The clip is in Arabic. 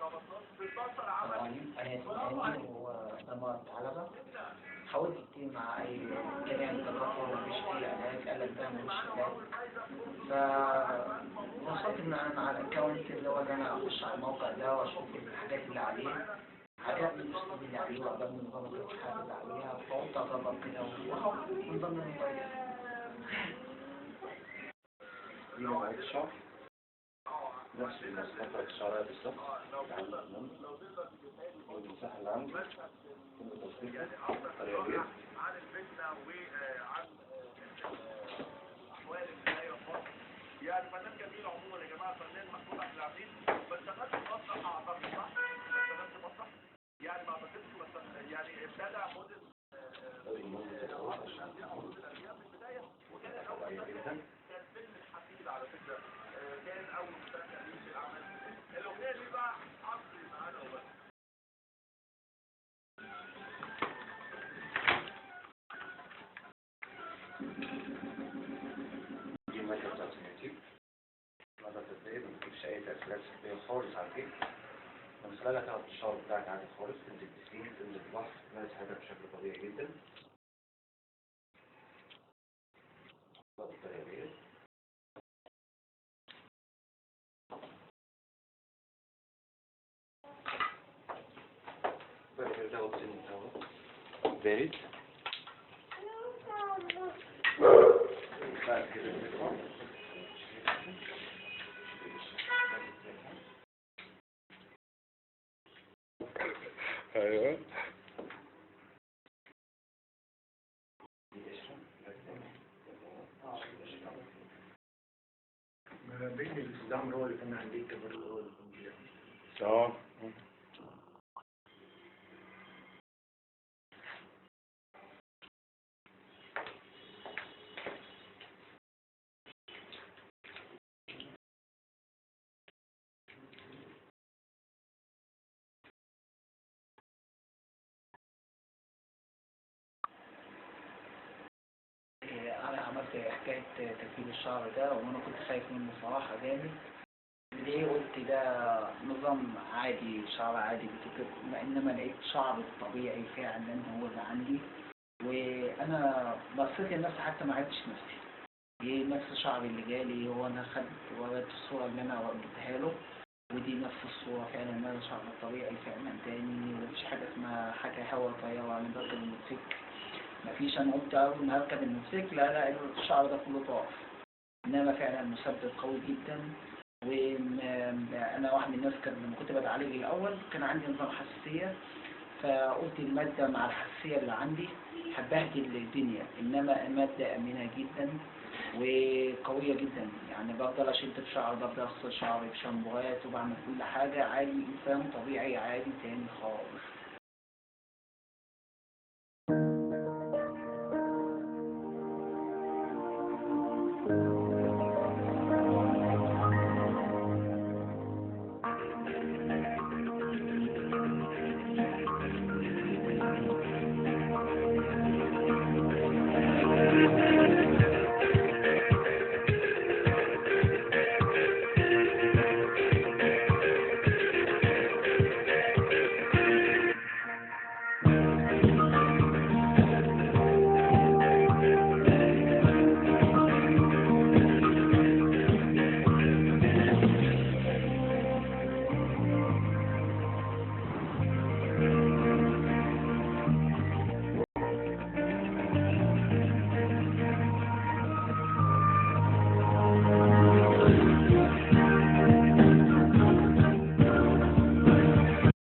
طبعا أنا اسمي ودمرت علبة. حاولت كتير مع أي كلام جربته مفيش فيه علاج، قال لك ده ملوش علاج. فوصلت إن أنا على الأكونت اللي هو إن أنا أخش على الموقع ده وأشوف الحاجات اللي عليه، عجبني الأسلوب اللي عليه وعجبني نظام التشحات اللي عليها، فقلت أجرب كده وأهو من ضمن الموبايل. دي مواعيد الشهر نفس المواصفات بتاعت الشهرية بالظبط. المساحة اللي عندي كل تصفيقها طريقة غير يعني فنان جميل عموما يا جماعه، فنان محمود عبد العزيز. ما اشتغلش مسرح اعتقد، صح؟ ما اشتغلش مسرح؟ يعني ما اعتقدش يعني ابتدى موديل من البدايه، وكان اول كان فيلم الحفيد على فكره، كان اول مسلسل ليه في الاعمال. الاغنيه دي بقى عصري معانا وبس. دي المادة بتاعت اليوتيوب. المادة التطبيقية ما بتجيبش أي تأثيرات سلبية خالص على الجسم. من خلالها تاخد الشعر بتاعك عادي خالص، تنزل بسين، تنزل بحر، تمارس حياتك بشكل طبيعي جدا. بالطريقة دي بعد كده تاخد سن الهواء بارد. بعد كده تطلع ايوه بين الاستخدام هو اللي كان عندي كبر هو اللي كان اه أنا عملت حكاية تركيب الشعر ده وأنا كنت خايف منه صراحة جامد. ليه قلت ده نظام عادي، شعر عادي بتكتب، إنما لقيت شعر طبيعي فعلا هو اللي عندي. وأنا بصيت لنفسي حتى ما عرفتش نفسي. إيه نفس الشعر اللي جالي هو أنا خدت وريت الصورة اللي أنا وديتها له، ودي نفس الصورة فعلا إن أنا شعر طبيعي فعلا تاني، ومفيش حاجة اسمها حاجة هوا طيارة على بركب الموتوسيكل. مفيش. أنا قلت أول ما هركب الموتوسيكل ألاقي الشعر ده كله طاف، إنما فعلا مسبب قوي جدا. وأنا واحد من الناس كان لما كنت بتعالج الأول كان عندي نظام حساسية، فقلت المادة مع الحساسية اللي عندي هتبهدل الدنيا، إنما مادة آمنة جدا وقوية جدا. يعني بفضل أشد في شعري، بفضل أغسل شعري بشامبوهات وبعمل كل حاجة عادي، إنسان طبيعي عادي تاني خالص.